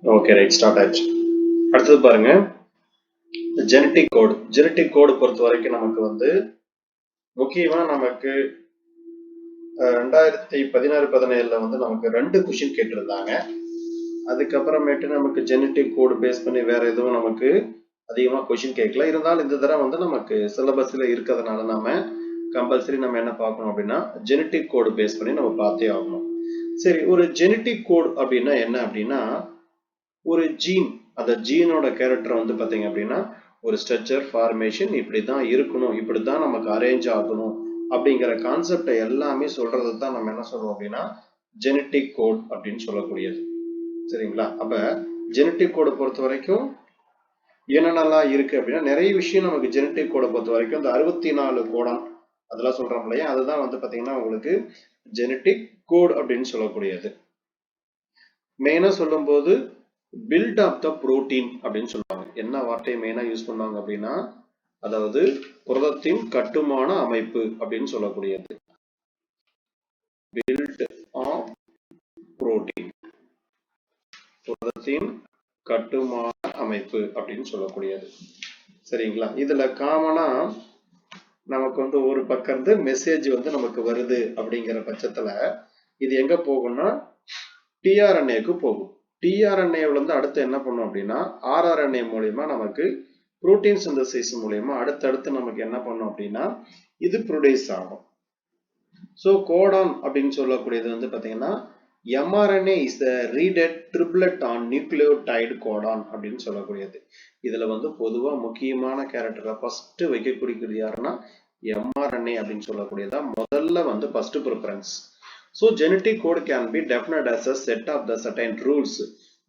Okay ride start ஆச்சு. அடுத்தது பாருங்க, ஜெனட்டிக் கோடு. ஜெனட்டிக் கோடு பொறுத்த வரைக்கும் நமக்கு வந்து முக்கியமா நமக்கு 2016-17 வந்து நமக்கு 2 கொஸ்டின் கேட்டிருந்தாங்க. அதுக்கப்புறமேட்டு நமக்கு ஜெனட்டிக் கோடு பேஸ் பண்ணி வேற எதுவும் நமக்கு அதிகமா கொஸ்டின் கேட்கல. இருந்தாலும் இந்த தடவை வந்து நமக்கு சிலபஸ்ல இருக்கிறதுனால நம்ம கம்பல்சரி நம்ம என்ன பார்க்கணும் அப்படின்னா ஜெனட்டிக் கோடு பேஸ் பண்ணி நம்ம பார்த்தே ஆகணும். சரி, ஒரு ஜெனட்டிக் கோடு அப்படின்னா என்ன அப்படின்னா ஒரு ஜீன், அந்த ஜீனோட கேரக்டர் வந்து பாத்தீங்க அப்படின்னா ஒரு ஸ்ட்ரக்சர் ஃபார்மேஷன் இப்படிதான் இருக்கணும், இப்படிதான் நமக்கு அரேஞ்ச் ஆகணும் அப்படிங்கிற கான்செப்டை எல்லாமே சொல்றது தான் நம்ம என்ன சொல்றோம் அப்படின்னா ஜெனட்டிக் கோட் அப்படின்னு சொல்லக்கூடியது. சரிங்களா? அப்ப ஜெனட்டிக் கோடை பொறுத்த வரைக்கும் என்னென்னலாம் இருக்கு அப்படின்னா நிறைய விஷயம் நமக்கு ஜெனட்டிக் கோடை பொறுத்த வரைக்கும் இந்த 64 கோடான் அதெல்லாம் சொல்றோம் இல்லையா, அதுதான் வந்து பாத்தீங்கன்னா உங்களுக்கு ஜெனட்டிக் கோட் அப்படின்னு சொல்லக்கூடியது. மெயினா சொல்லும் போது பில்ட் ஆஃப் த புரோட்டீன் அப்படின்னு சொல்லுவாங்க. என்ன வார்த்தையை மெயினா யூஸ் பண்ணுவாங்க அப்படின்னா அதாவது புரதத்தின் கட்டுமான அமைப்பு அப்படின்னு சொல்லக்கூடியது. பில்ட் ஆஃப் புரோட்டீன், புரதத்தின் கட்டுமான அமைப்பு அப்படின்னு சொல்லக்கூடியது. சரிங்களா? இதுல காமனா நமக்கு வந்து ஒரு பக்கம் இருந்து மெசேஜ் வந்து நமக்கு வருது அப்படிங்கிற பட்சத்துல இது எங்க போகும்னா டிஆர்என்ஏக்கு போகும். டிஆர்என்ஏல இருந்து அடுத்து என்ன பண்ணும் அப்படின்னா ஆர்ஆர்என்ஏ மூலியமா நமக்கு புரோட்டீன் சிந்தசிஸ் மூலியமா அடுத்தடுத்து நமக்கு என்ன பண்ணும் அப்படின்னா இது ப்ரொடியூஸ் ஆகும். ஸோ கோடான் அப்படின்னு சொல்லக்கூடியது வந்து பாத்தீங்கன்னா mRNA is the readed triplet on nucleotide codon அப்படின்னு சொல்லக்கூடியது. இதுல வந்து பொதுவா முக்கியமான கேரக்டரை ஃபர்ஸ்ட் வைக்கக்கூடியது யாருன்னா mRNA அப்படின்னு சொல்லக்கூடியதா முதல்ல வந்து first preference. So genetic code can be defined as a set of the certain rules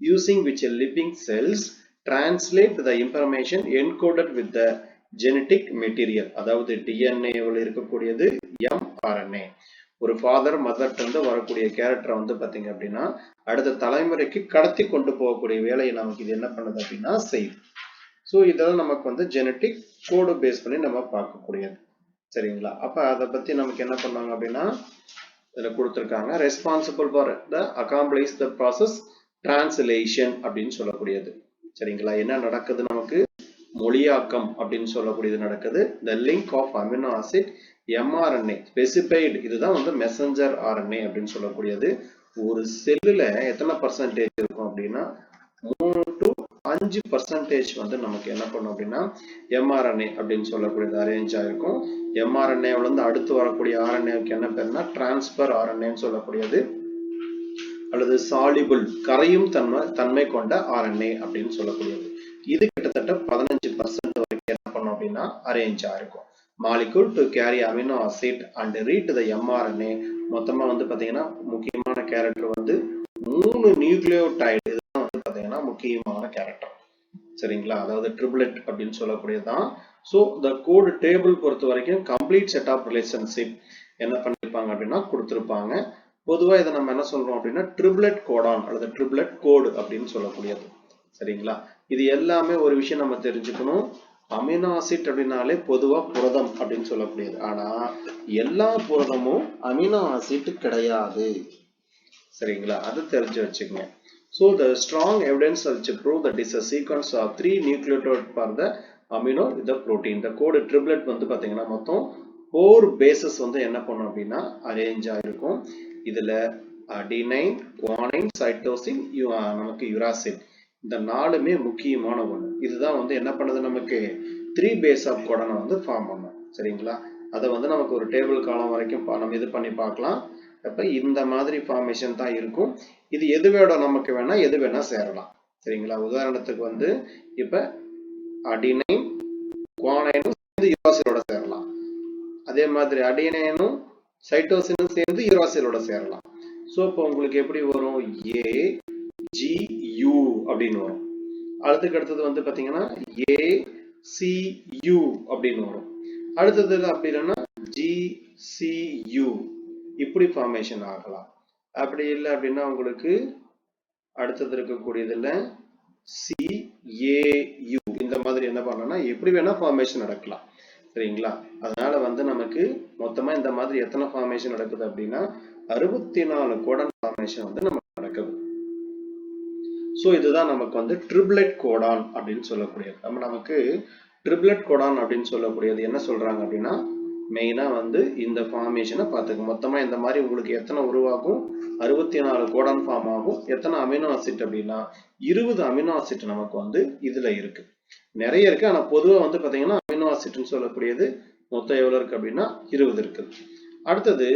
using which a living cells translate the information encoded with the genetic material. அதாவது DNA வில் இருக்கக்கூடியது mRNA. ஒரு father மதர்ட்ட இருந்து வரக்கூடிய கேரக்டரை வந்து பாத்தீங்க அப்படின்னா அடுத்த தலைமுறைக்கு கடத்தி கொண்டு போகக்கூடிய வேலையை நமக்கு இது என்ன பண்ணுது அப்படின்னா செய்யுது. ஸோ இதெல்லாம் நமக்கு வந்து ஜெனட்டிக் கோடு பேஸ் பண்ணி நம்ம பார்க்கக்கூடியது. சரிங்களா? அப்ப அதை பத்தி நமக்கு என்ன பண்ணாங்க அப்படின்னா இதுல கொடுத்துருக்காங்க responsible for the accomplish the process translation அப்படின்னு சொல்லக்கூடியது. சரிங்களா? என்ன நடக்குது நமக்கு மொழியாக்கம் அப்படின்னு சொல்லக்கூடியது நடக்குது. The link of amino acid mRNA specified, இதுதான் வந்து மெசஞ்சர் RNA அப்படின்னு சொல்லக்கூடியது. ஒரு செல்லுல எத்தனை பர்சன்டேஜ் இருக்கும் அப்படின்னா 3 to 5% வந்து நமக்கு என்ன பண்ணும் அப்படின்னா mRNA அப்படின்னு சொல்லக்கூடியது அரேஞ்ச் ஆயிருக்கும். mRNA-ல இருந்து அடுத்து வரக்கூடிய RNA-க்கு என்ன பேருன்னா டிரான்ஸ்பர் RNA-ன்னு சொல்லக்கூடியது அல்லது சாலிபிள் கரையும் தன்மை கொண்ட RNA அப்படின்னு சொல்லக்கூடியது. இது கிட்டத்தட்ட 15% வரைக்கும் என்ன பண்ணும் அப்படின்னா அரேஞ்ச் ஆயிருக்கும். molecule to carry amino acid and read the mRNA. மொத்தமா வந்து பாத்தீங்கன்னா முக்கியமான கேரக்டர் வந்து 3 நியூக்ளியோடைடு, இதுதான் வந்து பாத்தீங்கன்னா முக்கியமான கேரக்டர். சரிங்களா? அதாவது ட்ரிப்ளெட் அப்படின்னு சொல்லக்கூடியதுதான். ஸோ த கோடு டேபிள் பொறுத்த வரைக்கும் கம்ப்ளீட் செட் ஆஃப் ரிலேஷன்ஷிப் என்ன பண்ணிருப்பாங்க அப்படின்னா கொடுத்துருப்பாங்க. பொதுவா இதை நம்ம என்ன சொல்றோம் அப்படின்னா ட்ரிப்ளெட் கோடான் அல்லது ட்ரிப்ளெட் கோடு அப்படின்னு சொல்லக்கூடியது. சரிங்களா? இது எல்லாமே ஒரு விஷயம் நம்ம தெரிஞ்சுக்கணும். அமினோ ஆசிட் அப்படின்னாலே பொதுவா புரதம் அப்படின்னு சொல்லக்கூடியது. ஆனா எல்லா புரதமும் அமினோ ஆசிட் கிடையாது. சரிங்களா? அது தெரிஞ்சு வச்சுக்கோங்க. So the strong evidence which prove that is a sequence of 3 nucleotides for the amino the protein. The code triplet வந்து பாத்தீங்கன்னா மொத்தம் 4 bases வந்து என்ன பண்ணும் அப்படின்னா அரேஞ்ச் ஆயிருக்கும். இதுல அடினைன், குவானைன், சைட்டோசின், நமக்கு யுராசில், இந்த 4மே முக்கியமான ஒண்ணு. இதுதான் வந்து என்ன பண்ணுது நமக்கு 3 பேஸ் ஆஃப் கோடனை வந்து ஃபார்ம் பண்ணும். சரிங்களா? அதை வந்து நமக்கு ஒரு டேபிள் காலம் வரைக்கும் நம்ம இது பண்ணி பார்க்கலாம். அப்ப இந்த மாதிரி ஃபார்மேஷன் தான் இருக்கும். இது எதுவோட நமக்கு வேணா எது வேணா சேரலாம். சரிங்களா? உதாரணத்துக்கு வந்து இப்ப அடினைன் குவானைனும் சேர்ந்து யுராசிலோட சேரலாம். அதே மாதிரி அடினைனும் சைட்டோசினும் சேர்ந்து யுராசிலோட சேரலாம். சோ இப்போ உங்களுக்கு எப்படி வரும் AGU அப்படின்னு வரும். அடுத்தது வந்து பாத்தீங்கன்னா ACU அப்படின்னு வரும். அடுத்தது அப்படி இல்லைன்னா GCU இப்படி ஃபார்மேஷன் ஆகலாம். அப்படி இல்லை அப்படின்னா உங்களுக்கு அடுத்தது இருக்கக்கூடியதுல CAU இந்த மாதிரி என்ன பண்ணணும்னா எப்படி வேணா ஃபார்மேஷன் நடக்கலாம். சரிங்களா? அதனால வந்து நமக்கு மொத்தமா இந்த மாதிரி எத்தனை ஃபார்மேஷன் நடக்குது அப்படின்னா 64 கோடன் ஃபார்மேஷன் வந்து நமக்கு நடக்குது. ஸோ இதுதான் நமக்கு வந்து ட்ரிப்ளெட் கோடான் அப்படின்னு சொல்லக்கூடியது. நமக்கு ட்ரிப்ளெட் கோடான் அப்படின்னு சொல்லக்கூடியது என்ன சொல்றாங்க அப்படின்னா, மெயினா வந்து இந்த ஃபார்மேஷனை பார்த்துக்க. மொத்தமா இந்த மாதிரி உங்களுக்கு எத்தனை உருவாகும், 64 கோடான் ஃபார்ம் ஆகும். எத்தனை அமினோ ஆசிட் அப்படின்னா 20 அமினோ ஆசிட் நமக்கு வந்து இதுல இருக்கு. நிறைய இருக்கு, ஆனா பொதுவா வந்து பாத்தீங்கன்னா அமினோ ஆசிட்னு சொல்லக்கூடியது மொத்தம் எவ்வளவு இருக்கு அப்படின்னா 20 இருக்கு. அடுத்தது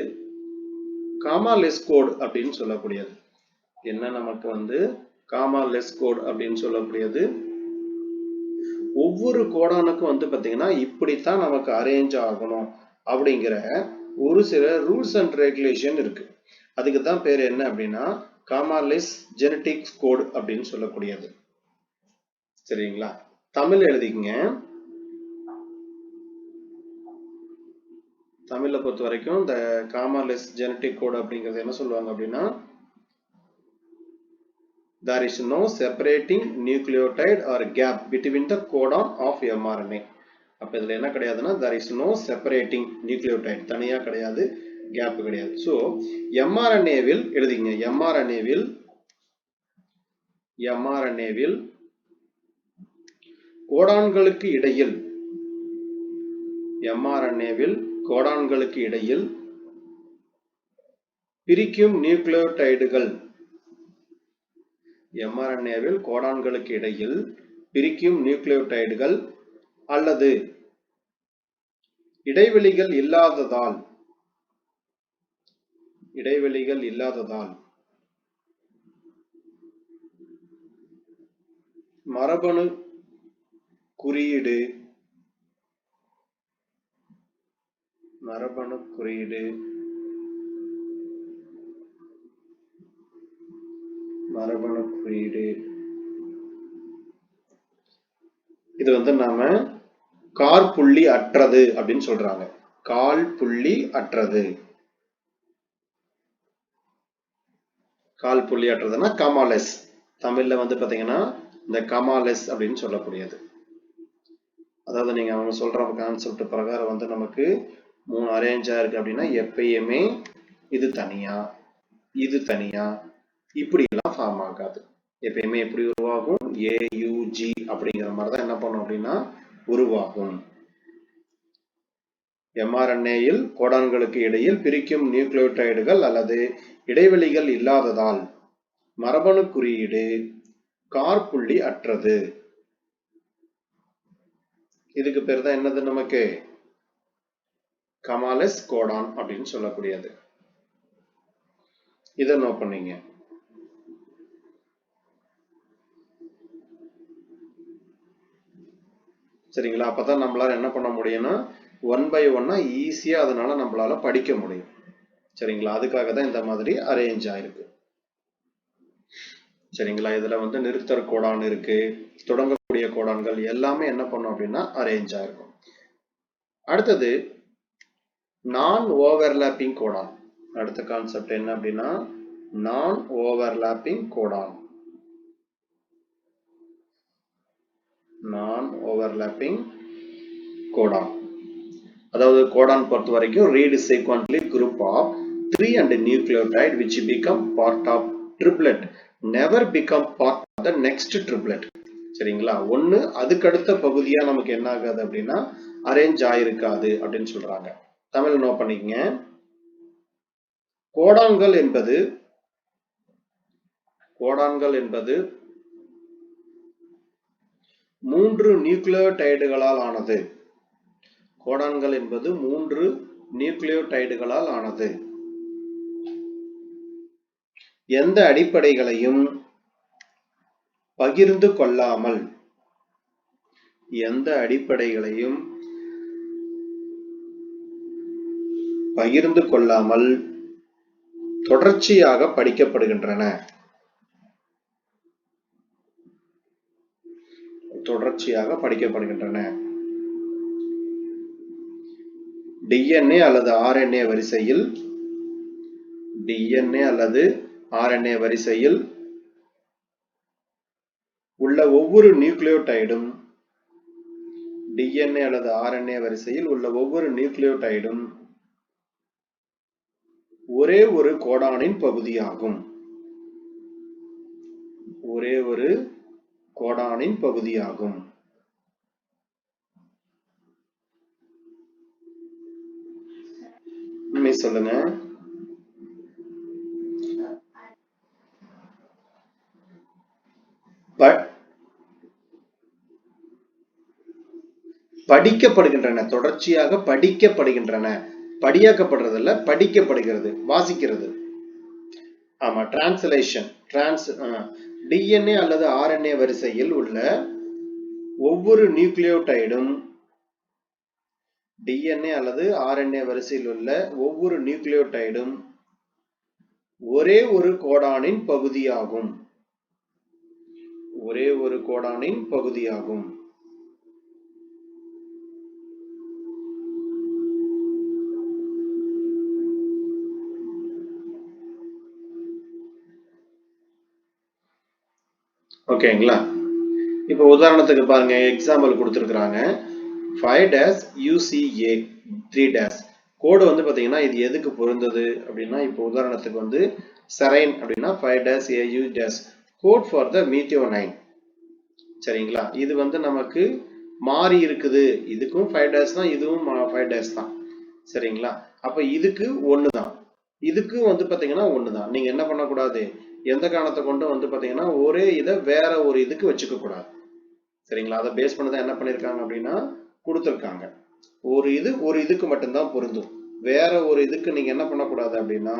காமாலெஸ் கோட் அப்படின்னு சொல்லக்கூடியது என்ன, நமக்கு வந்து காமாலெஸ் கோட் அப்படின்னு சொல்லக்கூடியது ஒவ்வொரு கோடானுக்கும் வந்து பாத்தீங்கன்னா இப்படித்தான் நமக்கு அரேஞ்ச் ஆகணும் அப்படிங்கிற ஒரு சில ரூல்ஸ் அண்ட் ரெகுலேஷன் இருக்கு. அதுக்கு தான் பேர் என்ன அப்படின்னா காமாலெஸ் ஜெனடிக்ஸ் கோட் அப்படின்னு சொல்லக்கூடியது. சரிங்களா? தமிழ் எழுதிக்கங்க. தமிழ்ல பொறுத்த வரைக்கும் இந்த காமாலெஸ் ஜெனடிக் கோட் அப்படிங்கிறது என்ன சொல்லுவாங்க அப்படின்னா, there is no separating nucleotide or gap between the codon of mRNA. அப்ப இதுல என்ன கிடையாதுன்னா there is no separating nucleotide, தனியா கிடையாது, கேப் கிடையாது. சோ mRNA வில் எழுதிங்க. mRNA வில் கோடான்களுக்கு இடையில் பிரிக்கும் நியூக்ளியோடைடுகள் mRNAவில் கோடான்களுக்கு இடையில் பிரிக்கும் நியூக்ளியோடைடுகள் அல்லது இடைவெளிகள் இல்லாததால் மரபணு குறியீடு இது வந்து நாம காற்புள்ளி அற்றது அப்படின்னு சொல்றாங்க. கால்புள்ளி அற்றதுன்னா காமாலெஸ். தமிழ்ல வந்து பாத்தீங்கன்னா இந்த காமாலெஸ் அப்படின்னு சொல்லக்கூடியது. அதாவது நீங்க அவங்க சொல்ற கான்செப்ட் பிரகாரம் வந்து நமக்கு 3 அரேஞ்சா இருக்கு அப்படின்னா எப்பயுமே இது தனியா இப்படி எல்லாம் ஃபார்ம் ஆகாது. எப்பயுமே எப்படி உருவாகும், AUG அப்படிங்கிற மாதிரி தான் என்ன பண்ணும் அப்படின்னா உருவாகும். mRNAயில் கோடான்களுக்கு இடையில் பிரிக்கும் நியூக்ளியோடைடுகள் அல்லது இடைவெளிகள் இல்லாததால் மரபணு குறியீடு காற்புள்ளி அற்றது. இதுக்கு பேர் தான் என்னது, நமக்கு காமாலெஸ் கோடான் அப்படின்னு சொல்லக்கூடியது. இதை நோட் பண்ணீங்க. சரிங்களா? அப்பதான் நம்மளால என்ன பண்ண முடியும்னா 1 by 1 ஈஸியா அதனால நம்மளால படிக்க முடியும். சரிங்களா? அதுக்காக தான் இந்த மாதிரி அரேஞ்ச் ஆயிருக்கு. சரிங்களா? இதுல வந்து நிறுத்தர் கோடான் இருக்கு, தொடங்கக்கூடிய கோடான்கள் எல்லாமே என்ன பண்ணும் அப்படின்னா அரேஞ்ச் ஆயிருக்கும். அடுத்தது நான் ஓவர்லாப்பிங் கோடான். அடுத்த கான்செப்ட் என்ன அப்படின்னா நான் ஓவர்லாப்பிங் கோடான். அதாவது கோடான் பொறுத்த வரைக்கும் read sequentially group of 3 and nucleotide which become part of triplet never become part of the next triplet. சரிங்களா? ஒண்ணு அதுக்கடுத்த பகுதியா நமக்கு என்ன ஆகாது அப்படின்னா அரேஞ்ச் ஆயிருக்காது அப்படின்னு சொல்றாங்க. தமிழ் நோட் பண்ணிக்கங்க. கோடான்கள் என்பது 3 நியூக்ளியோடைடுகளால் ஆனது. கோடான்கள் என்பது 3 நியூக்ளியோடைடுகளால் ஆனது. எந்த அடிப்படைகளையும் பகிர்ந்து கொள்ளாமல் தொடர்ச்சியாக படிக்கப்படுகின்றன. DNA அல்லது RNA வரிசையில் உள்ள ஒவ்வொரு நியூக்ளியோடைடும் ஒரே ஒரு கோடானின் பகுதியாகும். ஒரே ஒரு கோடானின் பகுதியாகும். சொல்லுங்க. படிக்கப்படுகின்றன, தொடர்ச்சியாக படிக்கப்படுகின்றன. படியாக்கப்படுறதில்ல, படிக்கப்படுகிறது, வாசிக்கிறது. ஆமா, டிரான்ஸ்லேஷன். டிஎன்ஏ அல்லது ஆர்என்ஏ வரிசையில் உள்ள ஒவ்வொரு நியூக்ளியோடைடும் டிஎன்ஏ அல்லது ஆர்என்ஏ வரிசையில் உள்ள ஒவ்வொரு நியூக்ளியோடைடும் ஒரே ஒரு கோடானின் பகுதியாகும். ஒரே ஒரு கோடானின் பகுதியாகும். ஓகேங்களா? இப்போ உதாரணத்துக்கு பாருங்க, எக்ஸாம்பிள் கொடுத்துருக்காங்க. 5-UCA3- கோடு வந்து பாத்தீங்கன்னா இது எதுக்கு பொருந்தது அப்படின்னா, இப்போ உதாரணத்துக்கு வந்து செரைன் அப்படின்னா 5-AU- கோட் ஃபார் த மீத்தியோனைன். சரிங்களா? இது வந்து நமக்கு மாறி இருக்குது. இதுக்கும் 5- தான், இதுவும் 5- தான். சரிங்களா? அப்ப இதுக்கு ஒண்ணுதான், இதுக்கு வந்து பாத்தீங்கன்னா ஒண்ணுதான். நீங்க என்ன பண்ணக்கூடாது, எந்த காரணத்தை கொண்டு வந்து பாத்தீங்கன்னா ஒரே இதை வேற ஒரு இதுக்கு வச்சுக்க கூடாது. சரிங்களா? அதை பேஸ் பண்ணதான் என்ன பண்ணிருக்காங்க அப்படின்னா கொடுத்துருக்காங்க. ஒரு இதுக்கு மட்டும்தான் பொருந்தும். வேற ஒரு இதுக்கு நீங்க என்ன பண்ணக்கூடாது அப்படின்னா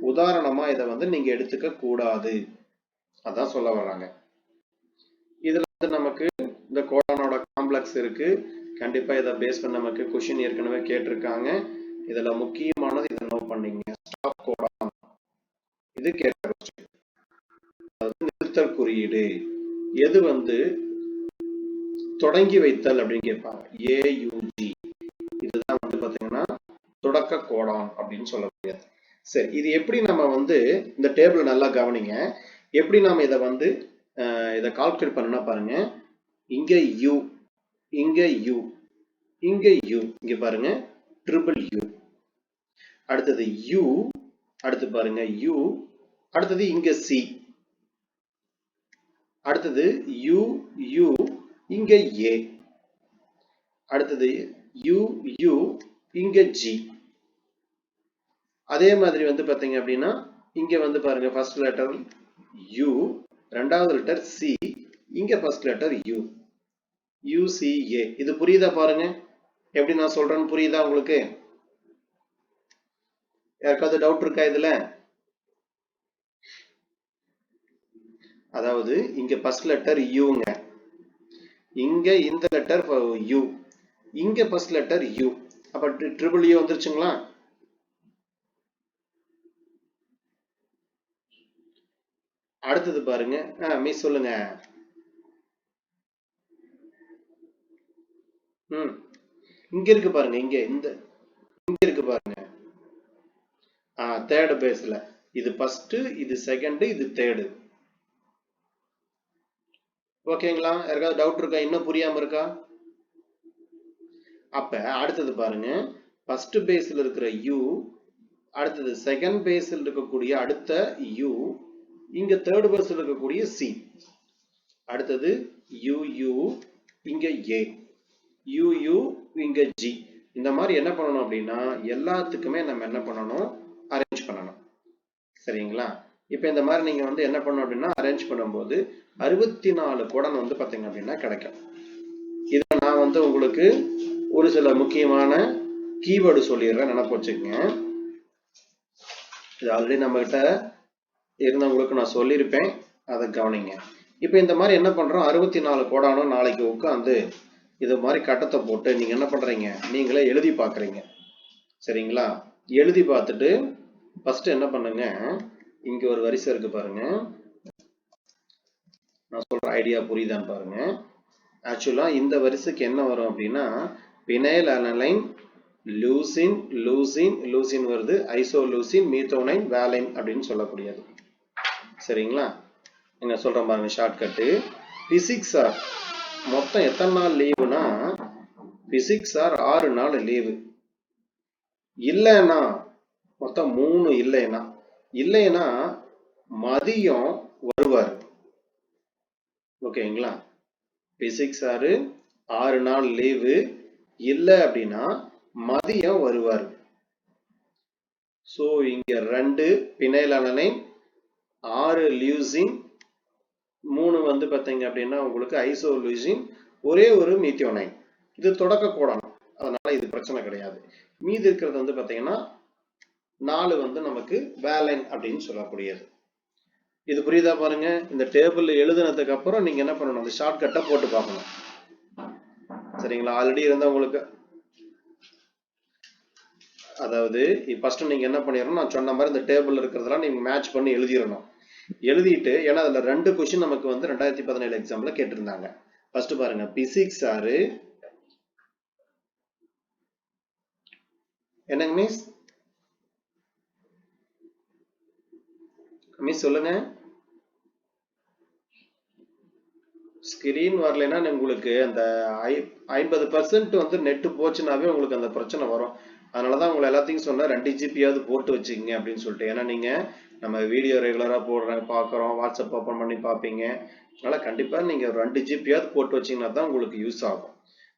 உதாரணமா இதை வந்து நீங்க எடுத்துக்க கூடாது. அதான் சொல்ல வர்றாங்க. இதுல வந்து நமக்கு இந்த கோடானோட காம்ப்ளெக்ஸ் இருக்கு. கண்டிப்பா இதை பேஸ் பண்ண நமக்கு கொஸ்டின் ஏற்கனவே கேட்டிருக்காங்க. இதுல முக்கியமானது இதை நோட் பண்ணீங்க. ஸ்டாப் கோடான் இது கேட்ட கொஸ்டின். அதாவது நிறுத்தல் குறியீடு எது வந்து தொடங்கி வைத்தல் அப்படின்னு கேட்பாங்க. AUG இதுதான் வந்து பாத்தீங்கன்னா தொடக்க கோடான் அப்படின்னு சொல்லக்கூடியது. சரி, இது எப்படி நம்ம வந்து இந்த டேபிள் நல்லா கவனிங்க. எப்படி நாம இதை வந்து இதை கால்குலேட் பண்ணா பாருங்க. இங்க U, இங்க U, இங்க U, இங்க பாருங்க ட்ரிபிள் U. அடுத்தது U, அடுத்து பாருங்க U, அடுத்தது இங்க C, அடுத்தது U, U, இங்க A, அடுத்தது U, U, இங்க G. அதே மாதிரி வந்து பாத்தீங்க அப்படின்னா இங்க வந்து பாருங்க ஃபர்ஸ்ட் லெட்டர் U, ரெண்டாவது லெட்டர் C, இங்க ஃபர்ஸ்ட் லெட்டர் U, UCA. இது புரியுதா பாருங்க? எப்படி நான் சொல்றேன்னு புரியுதா உங்களுக்கு? யாருக்காவது டவுட் இருக்கா இதுல? அதாவது இங்க ஃபர்ஸ்ட் லெட்டர் Uங்க, இங்க இந்த லெட்டர் U, இங்க ஃபர்ஸ்ட் லெட்டர் U. அப்ப ட்ரிபிள் U வந்துருச்சுங்களா? அடுத்தது பாருங்க. மிஸ் சொல்லுங்க. இங்க இருக்கு பாருங்க, இங்க இருக்கு பாருங்க. தேர்ட் பேஸ்ல இது ஃபர்ஸ்ட், இது செகண்ட், இது தேர்டு. ஓகேங்களா? யாருக்காவது டவுட் இருக்கா? இன்னும் புரியாம இருக்கா? அப்ப அடுத்தது பாருங்க, ஃபர்ஸ்ட் பேஸ்ல இருக்கிற U, அடுத்தது செகண்ட் பேஸ்ல இருக்கக்கூடிய அடுத்த U, இங்க தேர்ட் பேஸ்ல இருக்கக்கூடிய C, அடுத்தது UU, இங்க A, UU, இங்க G. இந்த மாதிரி என்ன பண்ணணும் அப்படின்னா எல்லாத்துக்குமே நம்ம என்ன பண்ணணும், அரேஞ்ச் பண்ணணும். சரிங்களா? இப்ப இந்த மாதிரி நீங்க வந்து என்ன பண்ணணும் அப்படின்னா அரேஞ்ச் பண்ணும்போது 64 கோடன் வந்து பாத்தீங்க அப்படின்னா கிடைக்கும். இதை நான் வந்து உங்களுக்கு ஒரு சில முக்கியமான கீவேர்டு சொல்லிடுறேன், நினைப்பு வச்சுக்கோங்க. இது ஆல்ரெடி நம்ம கிட்ட இருந்தவங்களுக்கு நான் சொல்லியிருப்பேன், அதை கவனிங்க. இப்ப இந்த மாதிரி என்ன பண்றோம், 64 கோடானும் நாளைக்கு உட்காந்து இது மாதிரி கட்டத்தை போட்டு நீங்க என்ன பண்றீங்க, நீங்களே எழுதி பாக்குறீங்க. சரிங்களா? எழுதி பார்த்துட்டு ஃபர்ஸ்ட் என்ன பண்ணுங்க, இங்க ஒரு வரிசை இருக்கு பாருங்க. நான் சொல்ற ஐடியா புரியுதான்னு பாருங்க. ஆக்சுவலா இந்த வரிசைக்கு என்ன வரும் அப்படின்னா phenyl alanine, leucine, leucine, leucine வருது, ஐசோலூசின், மீத்தோனைன், வேலைன் அப்படின்னு சொல்லக்கூடியது. சரிங்களா? என்ன சொல்றேன் பாருங்க ஷார்ட்கட்டு. பிசிக்ஸ் சார் மொத்தம் எத்தனை நாள் லீவுனா, பிசிக்ஸ் சார் 6 நாள் லீவு. இல்லைன்னா மொத்தம் 3, இல்லைன்னா மதியம் வருவார். ஓகேங்களா? P6 சாரு 6 நாள் லீவு, இல்ல அப்படின்னா மதியம் வருவார். ஸோ இங்க 2 பினைலலனைன், 6 லியூசின், 3 வந்து பார்த்தீங்க அப்படின்னா உங்களுக்கு ஐசோலூசின், ஒரே ஒரு மீத்தியோனைன். இது தொடக்க கோடான், அதனால இது பிரச்சனை கிடையாது. மீதி இருக்கிறது வந்து பார்த்தீங்கன்னா 4 வந்து நமக்கு வேலைன் அப்படின்னு சொல்லக்கூடியது. இது புரியுதா பாருங்க. இந்த டேபிள் எழுதுனதுக்கு அப்புறம் நீங்க என்ன பண்ணணும், அந்த ஷார்ட்கட்டை போட்டு பார்க்கணும். சரிங்களா? ஆல்ரெடி இருந்தா உங்களுக்கு, அதாவது ஃபர்ஸ்ட் நீங்க என்ன பண்ணிடணும், நான் சொன்ன மாதிரி இந்த டேபிள் இருக்கிறதெல்லாம் நீங்க மேட்ச் பண்ணி எழுதிடணும். எழுதிட்டு, ஏன்னா அதுல 2 கொஸ்டின் நமக்கு வந்து 2017 எக்ஸாம்ல கேட்டிருந்தாங்க. ஃபர்ஸ்ட் பாருங்க, பிசிக்ஸ் சாரு என்னங்க மிஸ்? மிஸ் சொல்லுங்க. ஸ்கிரீன் வரலைன்னா உங்களுக்கு அந்த 50% வந்து நெட் போச்சுனாவே உங்களுக்கு அந்த பிரச்சனை வரும். அதனாலதான் உங்களை எல்லாத்தையும் சொன்ன 2 ஜிபியாவது போட்டு வச்சுக்கங்க அப்படின்னு சொல்லிட்டு. ஏன்னா நீங்க நம்ம வீடியோ ரெகுலரா போடுறேன் பாக்குறோம், வாட்ஸ்அப் ஓப்பன் பண்ணி பார்ப்பீங்க. அதனால கண்டிப்பா நீங்க 2 ஜிபியாவது போட்டு வச்சீங்கன்னா தான் உங்களுக்கு யூஸ் ஆகும்.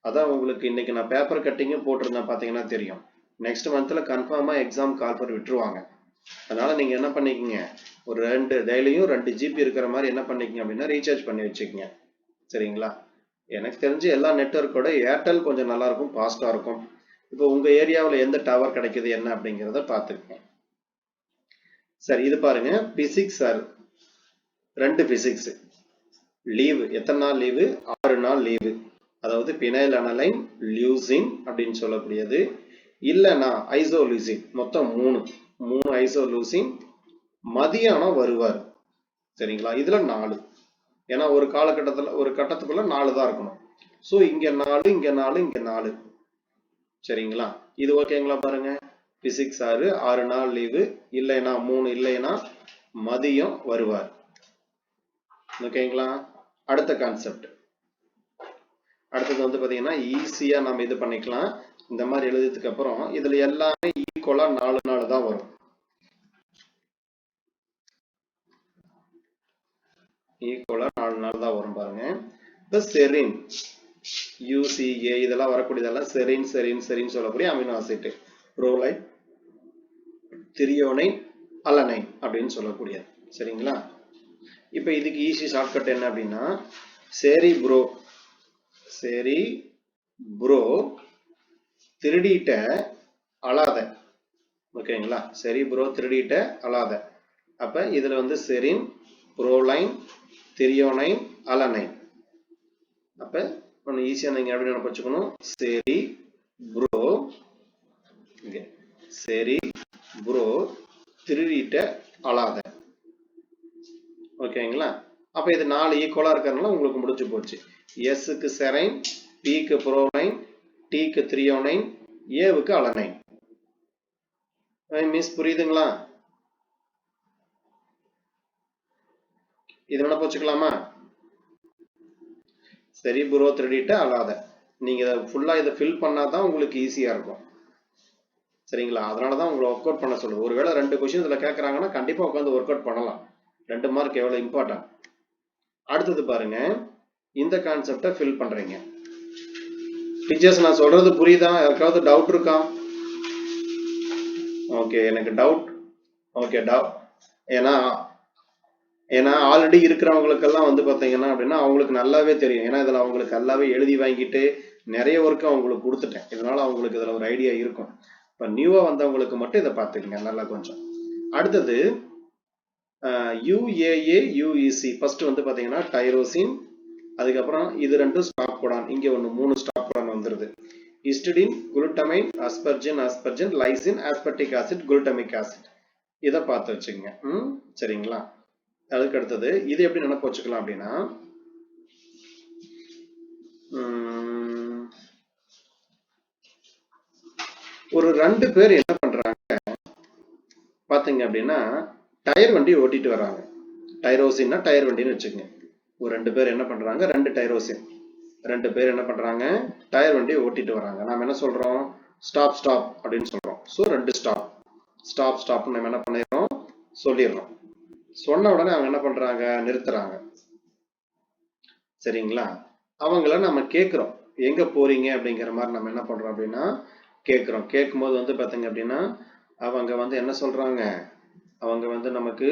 அதான் உங்களுக்கு இன்னைக்கு நான் பேப்பர் கட்டிங்கும் போட்டிருந்தேன், பாத்தீங்கன்னா தெரியும். நெக்ஸ்ட் மந்த்ல கன்ஃபார்மா எக்ஸாம் கால்பர் விட்டுருவாங்க. அதனால நீங்க என்ன பண்ணிக்கங்க, ஒரு 2 டெய்லியும் 2 ஜிபி இருக்கிற மாதிரி என்ன பண்ணிக்கங்க அப்படின்னா ரீசார்ஜ் பண்ணி வச்சுக்கங்க. சரிங்களா? எனக்கு தெரிஞ்சு எல்லா நெட்வொர்க்கோட ஏர்டெல் கொஞ்சம் நல்லா இருக்கும், ஃபாஸ்டா இருக்கும். இப்போ உங்க ஏரியாவில் எந்த டவர் கிடைக்குது என்ன அப்படிங்கிறத பார்த்துக்கோங்க. சரி, இது பாருங்க, பிசிக்ஸ் சார் 2 பிசிக்ஸ் லீவு. எத்தனை நாள் லீவு? 6 நாள் லீவு. அதாவது பினைல் அனலைன், லியூசின் அப்படின்னு சொல்லக்கூடியது, இல்லைன்னா ஐசோலூசின், மொத்தம் 3 ஐசோலூசின், மதியானம் வருவார். சரிங்களா? இதுல 4. ஏன்னா ஒரு காலகட்டத்துல ஒரு கட்டத்துக்குள்ள 4 தான் இருக்கணும். ஸோ இங்க 4, இங்க 4, இங்க 4. சரிங்களா? இது ஓகேங்களா? பாருங்க, பிசிக்ஸ் 6 நாள் லீவு, இல்லைன்னா 3, இல்லைன்னா மதியம் வருவார். ஓகேங்களா? அடுத்த கான்செப்ட், அடுத்தது வந்து பாத்தீங்கன்னா ஈஸியா நம்ம இது பண்ணிக்கலாம். இந்த மாதிரி எழுதுறதுக்கு அப்புறம் இதுல எல்லாமே ஈக்குவலா 4 நாள் தான் வரும். ஈக்குவலா 4 நாள் தான் வரும் பாருங்க. இப்போ செரின், UCA இதெல்லாம் வரக்கூடியதெல்லாம் செரின் செரின் செரின் சொல்லக்கூடிய amino acid. Proline, threonine, alanine அப்படின்னு சொல்லக்கூடியது. சரிங்களா? இப்போ இதுக்கு ஈஸி ஷார்ட்கட் என்ன அப்படின்னா, சரி ப்ரோ திருடிட்ட அழாத. ஓகேங்களா? சரி ப்ரோ திருடிட்ட அழாத. அப்ப இதுல வந்து செரின், புரோலைன், திரியோனைன், அலனைன். அப்ப ஒன்னு ஈஸியா நீங்க எப்படி நினைச்சுக்கணும், சரி ப்ரோ திருடிட்ட அழாத. ஓகேங்களா? அப்ப இது 4 ஈக்குவலா இருக்கிறதுனால உங்களுக்கு முடிஞ்சு போச்சு. எஸ்க்கு செரைன், பிக்கு புரோலைன், டிக்கு திரியோனைன், ஏவுக்கு அலனைன். மிஸ் புரியுதுங்களா? இது என்ன போச்சுக்கலாமா? சரி ப்ரோ திருடிட்ட அழாத. நீங்க ஃபுல்லா இதை ஃபில் பண்ணாதான் உங்களுக்கு ஈஸியா இருக்கும். சரிங்களா? அதனாலதான் உங்களை ஒர்க் அவுட் பண்ண சொல்லுது. ஒருவேளை 2 கொஸ்டின் இதுல கேட்கறாங்கன்னா கண்டிப்பா உட்காந்து ஒர்க் அவுட் பண்ணலாம். 2 மார்க் எவ்வளவு இம்பார்ட்டன்ட். அடுத்தது பாருங்க, இந்த கான்செப்டை ஃபில் பண்றீங்க. டீச்சர்ஸ் நான் சொல்றது புரியுதா? யாருக்காவது டவுட் இருக்கா? ஓகே, எனக்கு டவுட். ஓகே, ஏன்னா ஆல்ரெடி இருக்கிறவங்களுக்கெல்லாம் வந்து பாத்தீங்கன்னா அப்படின்னா அவங்களுக்கு நல்லாவே தெரியும். ஏன்னா இதுல அவங்களுக்கு நல்லாவே எழுதி வாங்கிட்டு நிறைய ஒர்க் அவங்களுக்கு கொடுத்துட்டேன். இதனால அவங்களுக்கு இதுல ஒரு ஐடியா இருக்கும். இப்ப நியூவா வந்தவங்களுக்கு மட்டும் இதை பார்த்துக்கங்க நல்லா கொஞ்சம். அடுத்தது UAA UEC. ஃபர்ஸ்ட் வந்து பாத்தீங்கன்னா டைரோசின், அதுக்கப்புறம் இது 2 ஸ்டாப் கோடான், இங்க ஒன்று 3 ஸ்டாப் கோடான் வந்துருது. Histidine, glutamine, asparagine, lysine, aspartic acid, glutamic acid. இதை பார்த்து வச்சுக்கங்க. சரிங்களா? அதுக்கு அடுத்தது இது எப்படி நினைப்பு வச்சுக்கலாம் அப்படின்னா, ஒரு 2 பேர் என்ன பண்றாங்க பாத்தீங்க அப்படின்னா, டயர் வண்டி ஓட்டிட்டு வராங்க. டைரோசின்னா டயர் வண்டின்னு வச்சுக்கோங்க. ஒரு 2 பேர் என்ன பண்றாங்க, 2 டைரோசின் 2 பேர் என்ன பண்றாங்க, டயர் வண்டி ஓட்டிட்டு வராங்க. நாம என்ன சொல்றோம், ஸ்டாப் அப்படின்னு சொல்றோம். ஸோ 2 ஸ்டாப் நம்ம என்ன பண்ணிடுறோம், சொல்லிடுறோம். சொன்ன உடனே அவங்க என்ன பண்றாங்க, நிறுத்துறாங்க. சரிங்களா? அவங்கள நம்ம கேட்குறோம், எங்க போறீங்க அப்படிங்கிற மாதிரி நம்ம என்ன பண்றோம் அப்படின்னா கேட்குறோம். கேட்கும்போது வந்து பார்த்தீங்க அப்படின்னா அவங்க வந்து என்ன சொல்றாங்க, அவங்க வந்து நமக்கு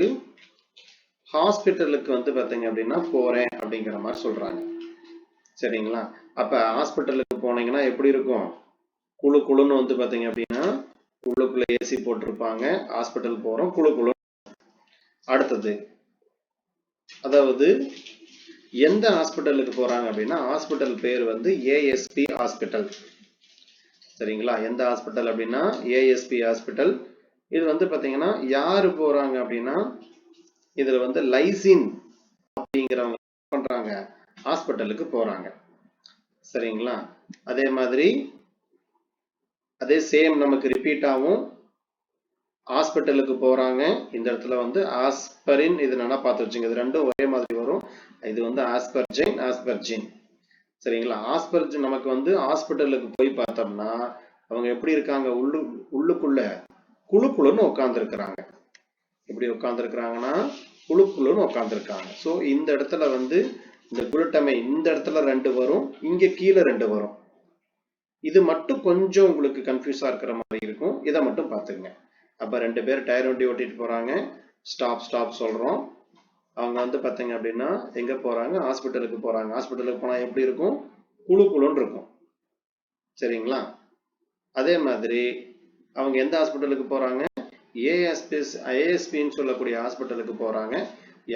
ஹாஸ்பிட்டலுக்கு வந்து பார்த்தீங்க அப்படின்னா போறேன் அப்படிங்கிற மாதிரி சொல்றாங்க. சரிங்களா? அப்ப ஹாஸ்பிட்டலுக்கு போனீங்கன்னா எப்படி இருக்கும்? குழு குழுன்னு வந்து பார்த்தீங்க அப்படின்னா உள்ளுக்குள்ள ஏசி போட்டிருப்பாங்க. ஹாஸ்பிட்டல் போறோம், குழு குழு. அடுத்தது அதாவது எந்த ஹாஸ்பிட்டலுக்கு போறாங்க அப்படின்னா ஹாஸ்பிட்டல் பேர் வந்து ஏஎஸ்பி ஹாஸ்பிட்டல். சரிங்களா? எந்த ஹாஸ்பிட்டல் அப்படின்னா ஏஎஸ்பி ஹாஸ்பிட்டல். இது வந்து பாத்தீங்கன்னா யாரு போறாங்க அப்படின்னா இதுல வந்து லைசின் அப்படிங்கிறவங்க பண்றாங்க, ஹாஸ்பிட்டலுக்கு போறாங்க. சரிங்களா? அதே மாதிரி அதே சேம் நமக்கு ரிப்பீட் ஆகும். ஹாஸ்பிட்டலுக்கு போறாங்க, இந்த இடத்துல வந்து ஆஸ்பரின், இது நல்லா பார்த்து வச்சுங்க, இது ரெண்டும் ஒரே மாதிரி வரும். இது வந்து ஆஸ்பர்ஜின், ஆஸ்பர்ஜின். சரிங்களா? ஆஸ்பர்ஜின் நமக்கு வந்து ஹாஸ்பிட்டலுக்கு போய் பார்த்தோம்னா அவங்க எப்படி இருக்காங்க, உள்ளுக்குள்ள குழு குழுன்னு உட்கார்ந்து இருக்கிறாங்க. எப்படி உட்கார்ந்து இருக்கிறாங்கன்னா குழு குழுன்னு உட்கார்ந்து இருக்காங்க. ஸோ இந்த இடத்துல வந்து இந்த குளுட்டமைன் இந்த இடத்துல 2 வரும், இங்க கீழே 2 வரும். இது மட்டும் கொஞ்சம் உங்களுக்கு கன்ஃபியூஸா இருக்கிற மாதிரி இருக்கும், இதை மட்டும் பார்த்துங்க. அப்ப 2 பேர் டயர் வண்டி ஓட்டிட்டு போறாங்க, ஸ்டாப் ஸ்டாப் சொல்றோம். அவங்க வந்து பார்த்தீங்க அப்படின்னா எங்க போறாங்க, ஹாஸ்பிட்டலுக்கு போறாங்க. ஹாஸ்பிட்டலுக்கு போனா எப்படி இருக்கும், குழு குழுன்னு இருக்கும். சரிங்களா? அதே மாதிரி அவங்க எந்த ஹாஸ்பிட்டலுக்கு போறாங்க, ஏஎஸ்பின்னு சொல்லக்கூடிய ஹாஸ்பிட்டலுக்கு போறாங்க.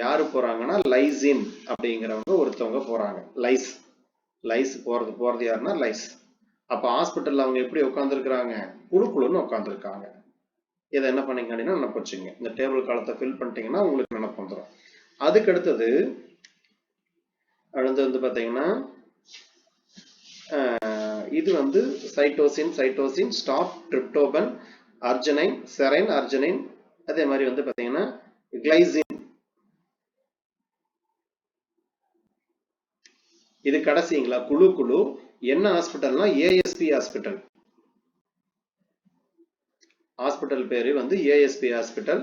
யாரு போறாங்கன்னா லைசின் அப்படிங்கிறவங்க ஒருத்தவங்க போறாங்க. லைஸ் போறது யாருன்னா லைஸ். அப்ப ஹாஸ்பிட்டல்ல அவங்க எப்படி உட்கார்ந்து இருக்கிறாங்க, குழு குழுன்னு உட்கார்ந்து இருக்காங்க. இதை என்ன பண்ணீங்க அப்படின்னா நினைப்பு வச்சுங்க. இந்த டேபிள் காலத்தை ஃபில் பண்ணிட்டீங்கன்னா உங்களுக்கு நினைப்பு வந்துடும். அதுக்கு அடுத்தது வந்து பாத்தீங்கன்னா இது வந்து cytosine, stop, tryptophan, arginine, serine, arginine. அதே மாதிரி வந்து பாத்தீங்கன்னா கிளைசின். இது கடைசிங்களா குழு குழு. என்ன ஹாஸ்பிட்டல்னா ஏஎஸ்பி ஹாஸ்பிட்டல். ஹாஸ்பிட்டல் பேரு வந்து ஏஎஸ்பி ஹாஸ்பிட்டல்.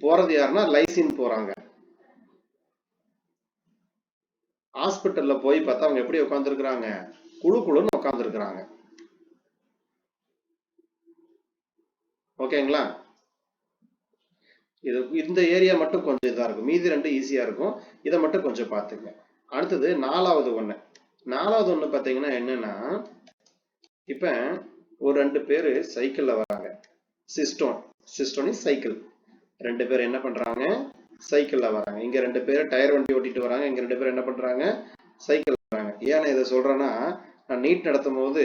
போறது யாருன்னா லைசின் போறாங்க. ஹாஸ்பிட்டல்ல போய் பார்த்தா அவங்க எப்படி உட்கார்ந்து இருக்கிறாங்க, குழு குழுன்னு உட்கார்ந்து இருக்கிறாங்க. ஓகேங்களா? இது இந்த ஏரியா மட்டும் கொஞ்சம் இதா இருக்கும், மீதி 2 ஈஸியா இருக்கும். இதை மட்டும் கொஞ்சம் பார்த்துங்க. அடுத்தது நாலாவது ஒண்ணு பாத்தீங்கன்னா என்னன்னா, இப்ப ஒரு 2 பேரு சைக்கிள்ல வராங்க. சிஸ்டோனி சைக்கிள். 2 பேர் என்ன பண்றாங்க, சைக்கிள்ல வராங்க. இங்க 2 பேர் டயர் வண்டி ஓட்டிட்டு வராங்க, இங்க 2 பேர் என்ன பண்றாங்க, சைக்கிள் வராங்க. ஏன் இதை சொல்றேன்னா, நான் நீட் நடத்தும் போது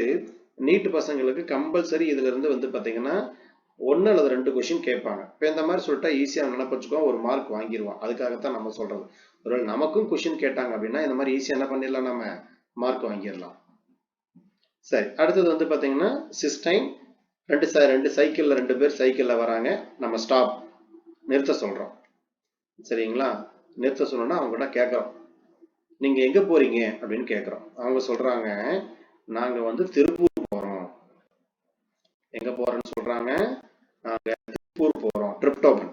நீட் பசங்களுக்கு கம்பல்சரி இதுல இருந்து வந்து பாத்தீங்கன்னா 1 அல்லது 2 கொஸ்டின் கேட்பாங்க. இப்போ இந்த மாதிரி சொல்லிட்டா ஈஸியா நினைப்பச்சுக்கோ, ஒரு மார்க் வாங்கிடுவான். அதுக்காகத்தான் நம்ம சொல்றது. ஒருவேளை நமக்கும் கொஸ்டின் கேட்டாங்க அப்படின்னா இந்த மாதிரி ஈஸியா என்ன பண்ணிடலாம், நம்ம மார்க் வாங்கிடலாம். சரி, அடுத்தது வந்து பாத்தீங்கன்னா சிஸ்டைன். 2 சைக்கிள்ல 2 பேர் சைக்கிள்ல வராங்க. நம்ம ஸ்டாப், நிறுத்த சொல்றோம். சரிங்களா? நிறுத்த சொன்னோம்னா அவங்ககிட்ட கேட்கறோம், நீங்க எங்க போறீங்க அப்படின்னு கேட்கறோம். அவங்க சொல்றாங்க, நாங்க வந்து திருப்பூர் போறோம். எங்க போறோம்னு சொல்றாங்க, நாங்க திருப்பூர் போறோம். டிரிப்டோபன்.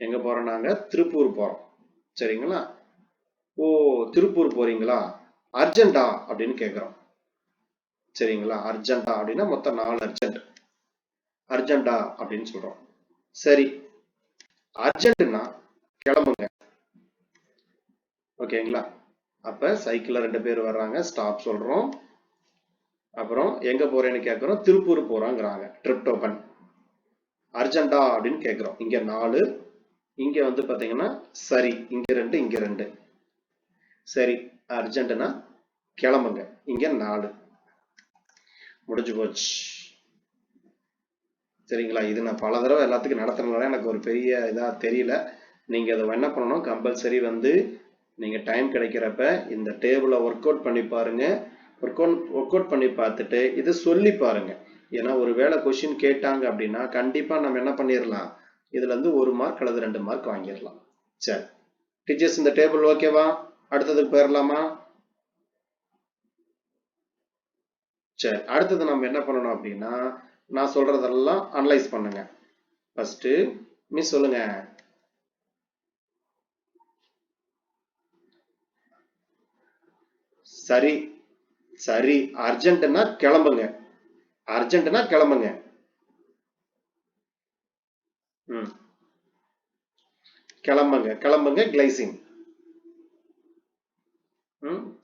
எங்க போறோம், நாங்க திருப்பூர் போறோம். சரிங்களா? ஓ, திருப்பூர் போறீங்களா, அர்ஜென்டா அப்படின்னு கேட்கிறோம். சரிங்களா? அர்ஜென்டா அப்படின்னா மொத்தம் 4 அர்ஜென்டா அப்படின்னு சொல்றோம். சரி, அர்ஜென்ட்னா கிளம்புங்க. ஓகேங்களா? அப்ப சைக்கிள்ல 2 பேர் வர்றாங்க, ஸ்டாப் சொல்றோம். அப்புறம் எங்க போறேன்னு கேட்கிறோம், திருப்பூர் போறாங்கிறாங்க. டிரிப்டோபன். அர்ஜென்டா அப்படின்னு கேட்கிறோம். இங்க 4, இங்க வந்து பாத்தீங்கன்னா சரி, இங்க 2, இங்க 2. சரி, அர்ஜென்ட்னா கிளம்புங்க, இங்க 4. முடிஞ்சு போச்சு. சரிங்களா? இது நான் பல தடவை எல்லாத்துக்கும் நடத்துறதுனால எனக்கு ஒரு பெரிய இதா தெரியல. நீங்க அதை என்ன பண்ணணும், கம்பல்சரி வந்து நீங்க டைம் கிடைக்கிறப்ப இந்த டேபிளை ஒர்க் அவுட் பண்ணி பாருங்க. ஒர்க் அவுட் பண்ணி பார்த்துட்டு இது சொல்லி பாருங்க. ஏன்னா ஒரு வேளை கொஸ்டின் கேட்டாங்க அப்படின்னா கண்டிப்பா நம்ம என்ன பண்ணிடலாம், இதுல இருந்து 1 மார்க் அல்லது 2 மார்க் வாங்கிடலாம். சரி டீச்சர்ஸ், இந்த டேபிள் ஓகேவா? அடுத்ததுக்கு போயிடலாமா? சரி, அடுத்தது நம்ம என்ன பண்ணணும் அப்படின்னா, நான் சொல்றதெல்லாம் அனலைஸ் பண்ணுங்க. ஃபர்ஸ்ட் மிஸ் சொல்லுங்க. சரி சரி. அர்ஜென்ட்னா கிளம்புங்க. அர்ஜென்ட்னா கிளம்புங்க. கிளம்புங்க கிளம்புங்க கிளைசிங்.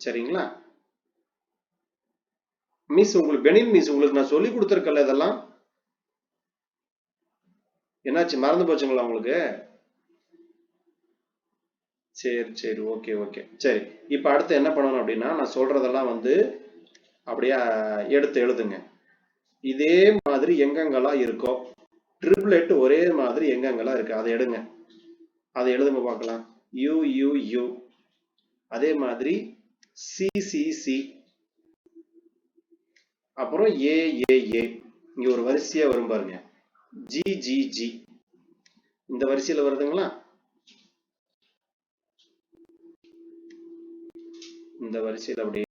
சரிங்களா மிஸ்? உங்களுக்கு பெனின் மிஸ், உங்களுக்கு நான் சொல்லி கொடுத்துருக்கல இதெல்லாம். என்னாச்சு, மறந்து போச்சுங்களா உங்களுக்கு? சரி சரி, ஓகே ஓகே. சரி, இப்போ அடுத்து என்ன பண்ணணும் அப்படின்னா, நான் சொல்றதெல்லாம் வந்து அப்படியே எடுத்து எழுதுங்க. இதே மாதிரி எங்கெங்கெல்லாம் இருக்கோ ட்ரிபிளெட் ஒரே மாதிரி எங்கெங்கெல்லாம் இருக்கு அதை எடுங்க. அதை எழுதுங்க பார்க்கலாம். யூ யூ யூ, அதே மாதிரி சி சி சி, அப்புறம் ஏ ஏ ஏ, இங்க ஒரு வரிசையா வரும் பாருங்க. ஜி ஜி ஜி, இந்த வரிசையில வருதுங்களா? இந்த வரிசையில் அப்படியே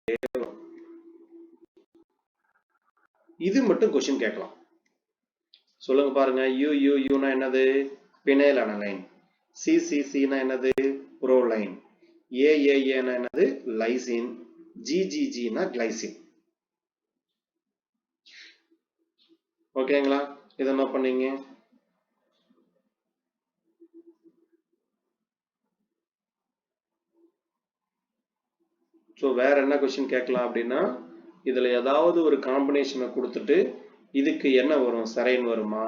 இது மட்டும் கொஸ்டின் கேட்கலாம். சொல்லுங்க பாருங்க. யூ யூ யூனா என்னது? Penile alanine. சி சி சினா என்னது? புரோலைன். ஏ ஏ ஏனா என்னது? லைசின். ஜி ஜி ஜினா கிளைசின். ஓகேங்களா? இதை என்ன பண்ணீங்க? ஸோ வேற என்ன கொஸ்டின் கேட்கலாம் அப்படின்னா, இதுல ஏதாவது ஒரு காம்பினேஷனை கொடுத்துட்டு இதுக்கு என்ன வரும், செரைன் வருமா,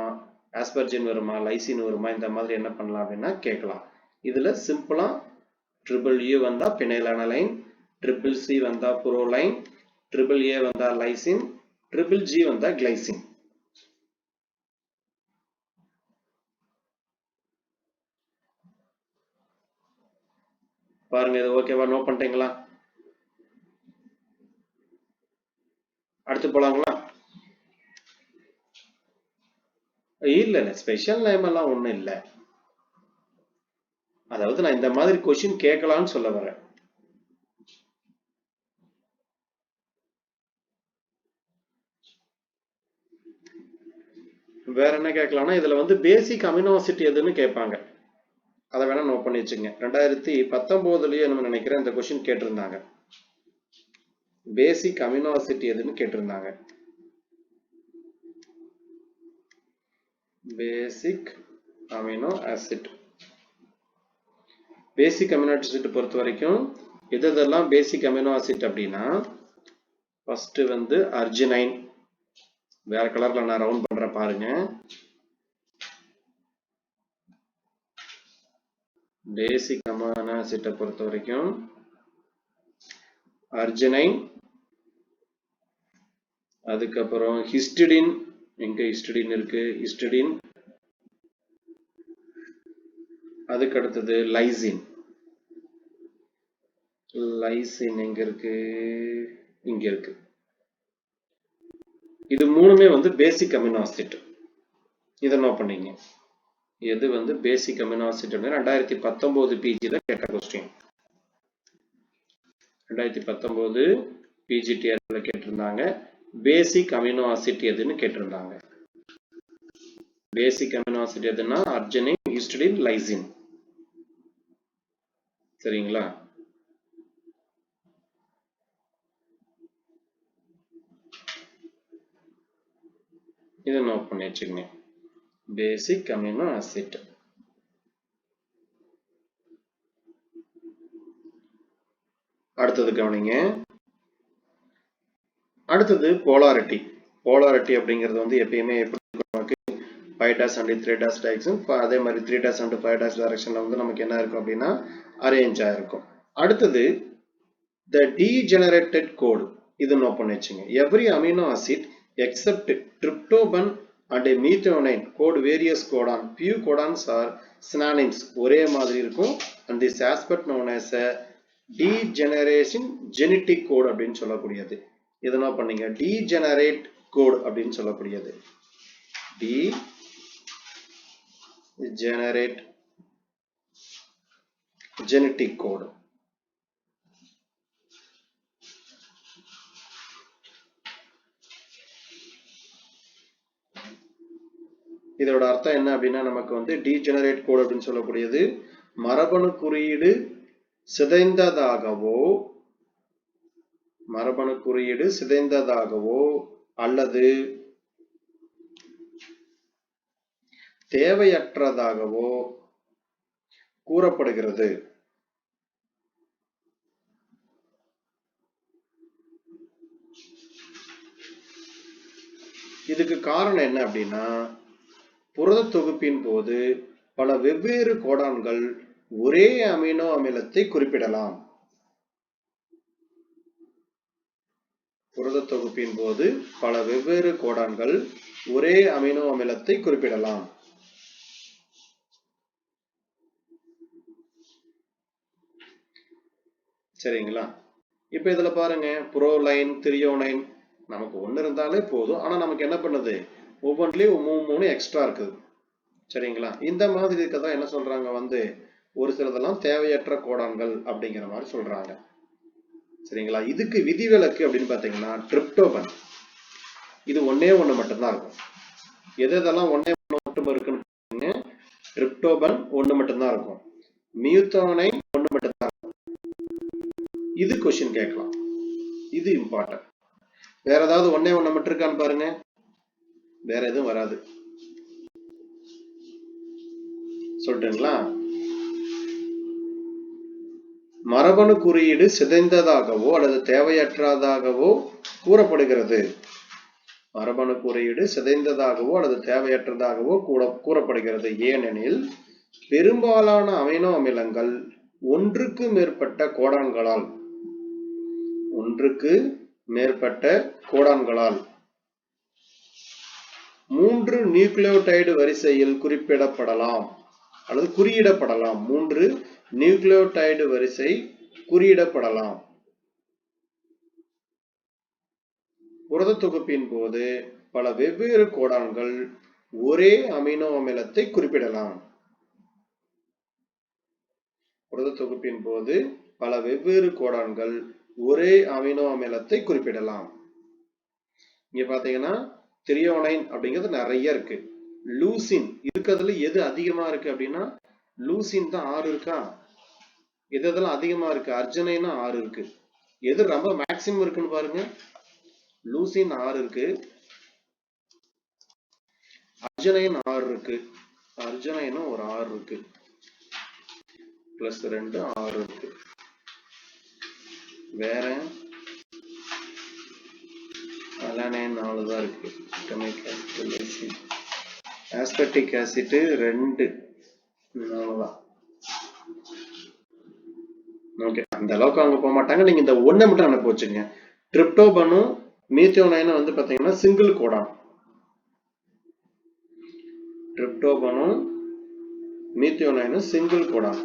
ஆஸ்பர்ஜின் வருமா, லைசின் வருமா, இந்த மாதிரி என்ன பண்ணலாம் அப்படின்னா கேட்கலாம். இதுல சிம்பிளா ட்ரிபிள் யூ வந்தா பினைலானலைன், ட்ரிபிள் சி வந்தா புரோலைன், ட்ரிபிள் ஏ வந்தா லைசின், ட்ரிபிள் ஜி வந்தா கிளைசின். பாருங்க, இது ஓகேவா? நோட் பண்ணிட்டீங்களா? அடுத்து போலாங்களா? இல்ல இல்ல, ஸ்பெஷல் நேம் எல்லாம் ஒண்ணும் இல்ல. அதாவது நான் இந்த மாதிரி கொஸ்டின் கேட்கலாம்னு சொல்ல வரேன். வேற என்ன கேட்கலாம்னா, இதுல வந்து பேசிக் அமினோ ஆசிட் எதுன்னு கேட்பாங்க. அதை வேணா நோட் பண்ணி வச்சுங்க. 2019லயே நம்ம நினைக்கிறேன் இந்த கொஸ்டின் கேட்டிருந்தாங்க. பேசிக் அமினோ ஆசிட் எதுன்னு கேட்டிருந்தாங்க. பேசிக் அமினோ ஆசிட். பேசிக் அமினோ ஆசிட் பொறுத்த வரைக்கும் எதெல்லாம் பேசிக் அமினோ ஆசிட் அப்படின்னா, ஃபர்ஸ்ட் வந்து அர்ஜினைன். வேற கலர்ல நான் ரவுண்ட் பண்றேன் பாருங்க. பேசிக் அமினோ ஆசிட்டை பொறுத்த வரைக்கும் அர்ஜினைன், அதுக்கப்புறம் ஹிஸ்டிடின். எங்க ஹிஸ்டிடின் இருக்கு? ஹிஸ்டிடின். அதுக்கு அடுத்தது லைசின். லைசின் எங்க இருக்கு? இங்க இருக்கு. இது மூணுமே வந்து பேசிக் அமினோ ஆசிட். இதை நோட் பண்ணீங்க. எது வந்து பேசிக் அமினோ ஆசிட்? 2019 பிஜில கேட்ட கொஸ்டின். 2019 பிஜிடிஆர்ல கேட்டிருந்தாங்க. பேசிக் அமினோ ஆசிட் எதுன்னு கேட்டிருந்தாங்க. பேசிக் அமினோ ஆசிட் எதுன்னா அர்ஜினைன், ஹிஸ்டிடின், லைசின். சரிங்களா? இதை நோட் பண்ணி வச்சுக்கங்க. பேசிக் அமினோ ஆசிட். அடுத்தது கவனிங்க. அடுத்தது போலாரிட்டி. போலாரிட்டி அப்படிங்கிறது வந்து எப்பயுமே எப்படி நமக்கு 5' and 3' டைரக்ஷன், அதே மாதிரி 3' and 5' டைரக்ஷன்ல வந்து நமக்கு என்ன இருக்கும் அப்படின்னா அரேஞ்ச் ஆயிருக்கும். அடுத்தது the degenerated code. இது நோட் பண்ணி வச்சுங்க. every amino acid except tryptophan and methionine code various codon. Few codons are synonyms. ஒரே மாதிரி இருக்கும். and this aspect known as a degeneration genetic code அப்படின்னு சொல்லக்கூடியது. இதை நோட் பண்ணீங்க. degenerate code அப்படின்னு சொல்லக்கூடியது. degenerate genetic code. இதோட அர்த்தம் என்ன அப்படின்னா, நமக்கு வந்து டீஜெனரேட் கோட் அப்படின்னு சொல்லக்கூடியது மரபணு குறியீடு சிதைந்ததாகவோ மரபணு குறியீடு சிதைந்ததாகவோ அல்லது தேவையற்றதாகவோ கூறப்படுகிறது. இதுக்கு காரணம் என்ன அப்படின்னா, புரத தொகுப்பின் போது பல வெவ்வேறு கோடான்கள் ஒரே அமினோ அமிலத்தை குறிப்பிடலாம். புரத தொகுப்பின் போது பல வெவ்வேறு கோடான்கள் ஒரே அமினோ அமிலத்தை குறிப்பிடலாம். சரிங்களா? இப்ப இதுல பாருங்க, புரோலைன், திரியோனைன் நமக்கு ஒன்னு இருந்தாலே போதும். ஆனா நமக்கு என்ன பண்ணுது, ஒவ்வொன்றிலையும் 3 எக்ஸ்ட்ரா இருக்குது. சரிங்களா? இந்த மாதிரி இருக்கதான் என்ன சொல்றாங்க வந்து, ஒரு சிலதெல்லாம் தேவையற்ற கோடான்கள் அப்படிங்கிற மாதிரி சொல்றாங்க. சரிங்களா? இதுக்கு விதிவிலக்கு அப்படின்னு பாத்தீங்கன்னா, டிரிப்டோபன் இது ஒன்னே ஒண்ணு மட்டும்தான் இருக்கும். எதெல்லாம் ஒன்னே ஒண்ணு மட்டும் இருக்குன்னு, டிரிப்டோபன் ஒண்ணு மட்டும்தான் இருக்கும். மியூத்தோனைன் ஒண்ணு மட்டும்தான் இருக்கும். இது கொஸ்டின் கேட்கலாம். இது இம்பார்ட்டன்ட். வேற ஏதாவது ஒன்னே ஒண்ணு மட்டும் இருக்கான்னு பாருங்க. வேற எதுவும் வராது. சொல்லிட்டுங்களா? மரபணு குறியீடு சிதைந்ததாகவோ அல்லது தேவையற்றதாகவோ கூறப்படுகிறது. மரபணு குறியீடு சிதைந்ததாகவோ அல்லது தேவையற்றதாகவோ கூறப்படுகிறது. ஏனெனில் பெரும்பாலான அமினோ அமிலங்கள் ஒன்றுக்கு மேற்பட்ட கோடான்களால் 3 நியூக்ளியோடைடு வரிசையில் குறிப்பிடப்படலாம் அல்லது குறியிடப்படலாம். 3 நியூக்ளியோடைடு வரிசை குறியிடப்படலாம். புரத தொகுப்பின் போது பல வெவ்வேறு கோடான்கள் ஒரே அமினோ அமிலத்தை குறிப்பிடலாம். புரத தொகுப்பின் போது பல வெவ்வேறு கோடான்கள் ஒரே அமினோ அமிலத்தை குறிப்பிடலாம். இங்க பாத்தீங்கன்னா திரியோனைன் அப்படிங்கிறது நிறைய இருக்கு. லூசின் இருக்கிறதுல எது அதிகமா இருக்கு அப்படின்னா, லூசின் தான் 6 இருக்கா. எதெல்லாம் அதிகமா இருக்கு, அர்ஜனைனா 6 இருக்கு. எது ரொம்ப மேக்சிமம் இருக்குன்னு பாருங்க, லூசின் 6 இருக்கு, அர்ஜனைன் 6 இருக்கு. அர்ஜனைனும் ஒரு 6 இருக்கு, பிளஸ் 2 6 இருக்கு. வேற அலானைன் 4 தான் இருக்கு. ஆஸ்பர்டிக் ஆசிட் 2 தான். ஓகே, அந்த அளவுக்கு அவங்க போக மாட்டாங்க. நீங்க இந்த ஒண்ணை மட்டும் நினைப்பு வச்சுங்க. டிரிப்டோபனும் மீத்தியோனைனும் வந்து பாத்தீங்கன்னா சிங்கிள் கோடான். டிரிப்டோபனும் மீத்தியோனைனும் சிங்கிள் கோடான்,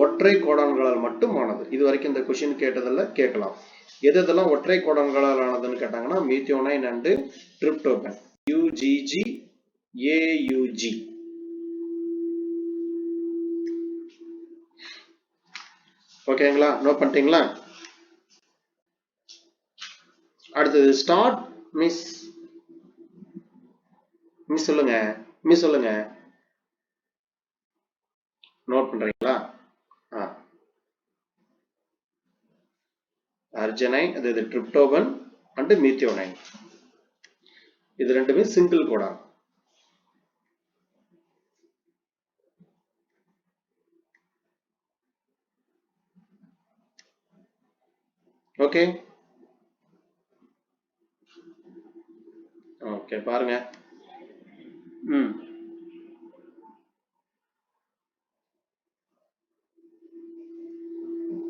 ஒற்றை கோடான்களால் மட்டும் ஆனது. இது வரைக்கும் இந்த கொஸ்டின் கேட்டதில்ல, கேட்கலாம். எதெல்லாம் ஒற்றை கோடான்களால் ஆனதுன்னு கேட்டாங்கன்னா, மீத்தியோனைன் அண்ட் டிரிப்டோபன். UGG AUG. ஓகேங்களா? நோட் பண்ணிட்டீங்களா? அடுத்தது ஸ்டார்ட். மிஸ் சொல்லுங்க, மிஸ் சொல்லுங்க. நோட் பண்றீங்களா? அர்ஜனைன், அது டிரிப்டோபன் அண்ட் மீத்தியோனைன், இது ரெண்டுமே சிங்கிள் கோடான். ஓகே ஓகே, பாருங்க.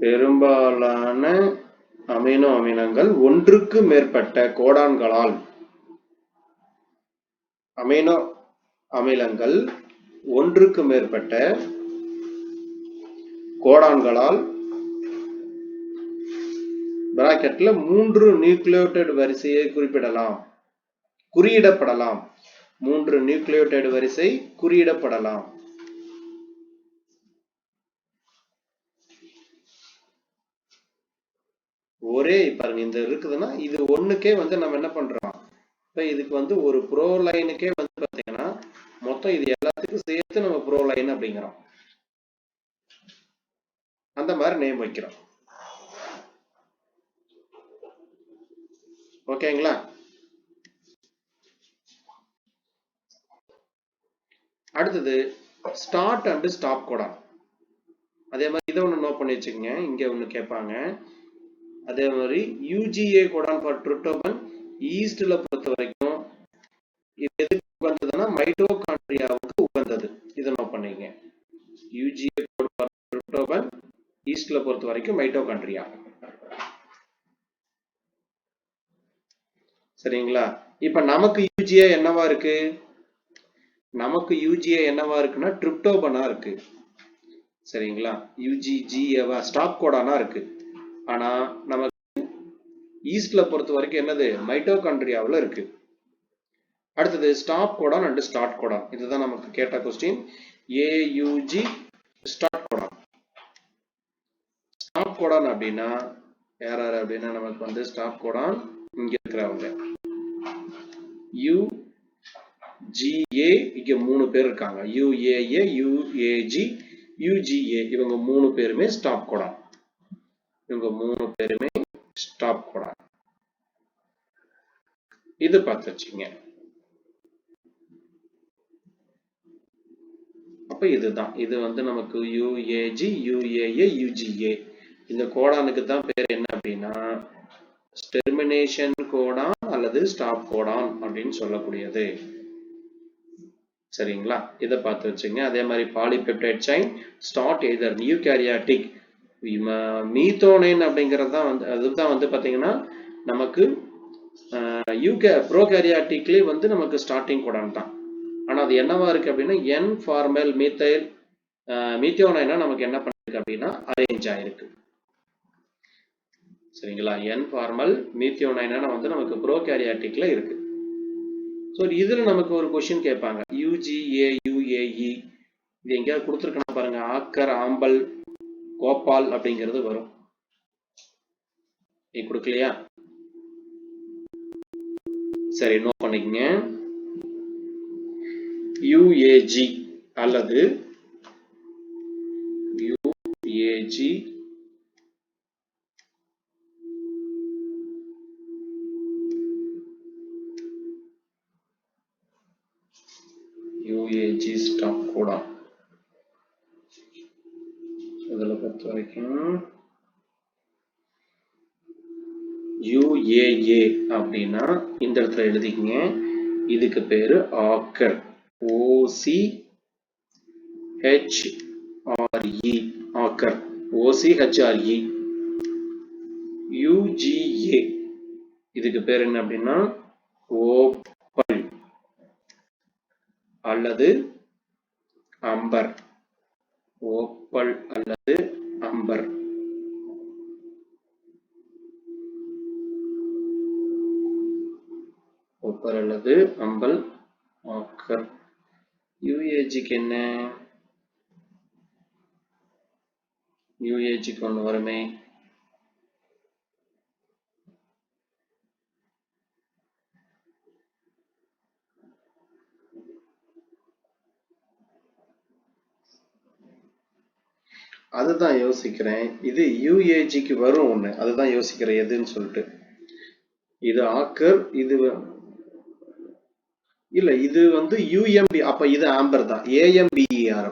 பெரும்பாலான அமினோ அமிலங்கள் ஒன்றுக்கு மேற்பட்ட கோடான்களால், அமினோ அமிலங்கள் ஒன்றுக்கு மேற்பட்ட கோடான்களால் பிராக்கெட்ல 3 நியூக்ளியோடைடு வரிசையை குறியிடப்படலாம். 3 நியூக்ளியோடைடு வரிசை குறியிடப்படலாம். ஒரே பாருங்க, இந்த இருக்குதுன்னா இது ஒண்ணுக்கே வந்து நம்ம என்ன பண்றோம், இப்ப இதுக்கு வந்து ஒரு புரோலைனுக்கே வந்து பாத்தீங்கன்னா மொத்தம் இது எல்லாத்துக்கும் சேர்த்து நம்ம புரோலைன் அப்படிங்கிறோம். அந்த மாதிரி நேம் வைக்கிறோம். ஓகேங்களா? அடுத்தது ஸ்டார்ட் அண்ட் ஸ்டாப் கோடான். அதே மாதிரி இதை ஒன்று நோட் பண்ணி வச்சுக்கோங்க, இங்க ஒன்று கேட்பாங்க. அதே மாதிரி UGA கோடான் ஃபார் ட்ரிப்டோபன் ஈஸ்ட்ல பொறுத்த வரைக்கும் இது எதுக்கு உகந்ததுன்னா மைட்டோகாண்ட்ரியாவுக்கு உகந்தது. இதை நோட் பண்ணிக்கங்க. UGA கோட் ஃபார் ட்ரிப்டோபன் ஈஸ்ட்ல பொறுத்த வரைக்கும் மைட்டோகாண்ட்ரியா. சரிங்களா? இப்ப நமக்கு UGA என்னவா இருக்கு? நமக்கு UGA என்னவா இருக்குன்னா ட்ரிப்டோபனா இருக்கு. சரிங்களா? UGGA ஸ்டாப் கோடானா இருக்கு. ஆனா நமக்கு ஈஸ்ட்ல பொறுத்த வரைக்கும் என்னது? மைட்டோகாண்ட்ரியாவில் இருக்கு. அடுத்தது stop Godan and start Godan. இதுதான் நமக்கு கேட்ட question. AUG start Godan. Stop Godan அப்படின்னா யார் அப்படின்னா நமக்கு வந்து ஸ்டாப் கோடான் இங்க இருக்கிறவங்க UGA, இங்க 3 பேர் இருக்காங்க. UAA, UAG, UGA. இவங்க 3 பேருமே ஸ்டாப் கோடான். இவங்க 3 பேருமே ஸ்டாப் கோடான். இது பார்த்து வச்சுங்க. அப்ப இதுதான். இது வந்து நமக்கு UAG, UAA, UGA. இந்த கோடானுக்கு தான் பேர் என்ன அப்படின்னா டெர்மினேஷன் கோடான் அல்லது ஸ்டாப் கோடான் அப்படின்னு சொல்லக்கூடியது. சரிங்களா? இதை பார்த்து வச்சுங்க. அதே மாதிரி polypeptide chain start either eukaryotic methionine அப்படிங்கிறது தான் வந்து அதுதான் வந்து பார்த்தீங்கன்னா நமக்கு ப்ரோகாரியாட்டிக்லேயே வந்து நமக்கு ஸ்டார்டிங் கோடான் தான். ஆனால் அது என்னவா இருக்கு அப்படின்னா என் ஃபார்மல் மீத்தைல் மீத்தியோனைனா நமக்கு என்ன பண்ணிருக்கு அப்படின்னா அரேஞ்ச் ஆயிருக்கு. சரிங்களா? என் ஃபார்மல் மீத்தியோனைனா வந்து நமக்கு ப்ரோகாரியாட்டிக்ல இருக்கு. ஸோ இதுல நமக்கு ஒரு கொஸ்டின் கேட்பாங்க. UGA, UAE இது எங்கேயாவது கொடுத்துருக்கணும் பாருங்க. ஆக்கர், ஆம்பல், கோபால் அப்படிங்கிறது வரும். நீ கொடுக்கலையா? சரி, நோட் பண்ணிக்கங்க. UAG அல்லது UAG UAG ஸ்டாப் கோடான். இதில் பொறுத்த வரைக்கும் UAA அப்படின்னா இந்த இடத்துல எழுதிக்கங்க. இதுக்கு பேரு ஆக்கர். OCHRE ஆக்கர். OCHRE. UGA இதுக்கு பேர் என்ன அப்படின்னா ஓப்பல் அல்லது அம்பர். ஓப்பல் அல்லது அம்பர். ஓப்பல் அல்லது அம்பல், ஆக்கர். UAGக்கு என்ன? UAGக்கு ஒன்று வருமே. அதுதான் யோசிக்கிறேன். இது UAGக்கு வரும் ஒண்ணு. அதுதான் யோசிக்கிறேன் எதுன்னு சொல்லிட்டு. இது ஆக்கர், இது இல்ல இது வந்து UMB. அப்ப இது ஆம்பர் தான். AMBER.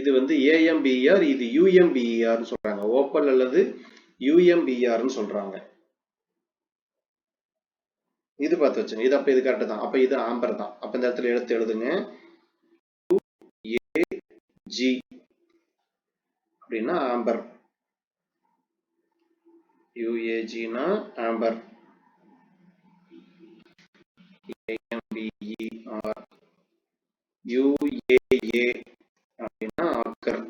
இது வந்து AMBER, இது UMBER சொல்றாங்க. ஓப்பல் அல்லது UMBER சொல்றாங்க. இது பார்த்து வச்சுங்க. இது அப்ப இது கரெக்ட் தான். அப்ப இது ஆம்பர் தான். அப்ப இந்த இடத்துல எடுத்து எழுதுங்க. UAG அப்படின்னா ஆம்பர். UAGனா ஆம்பர். AMBER. UAA அப்படின்னா ஆக்கர்.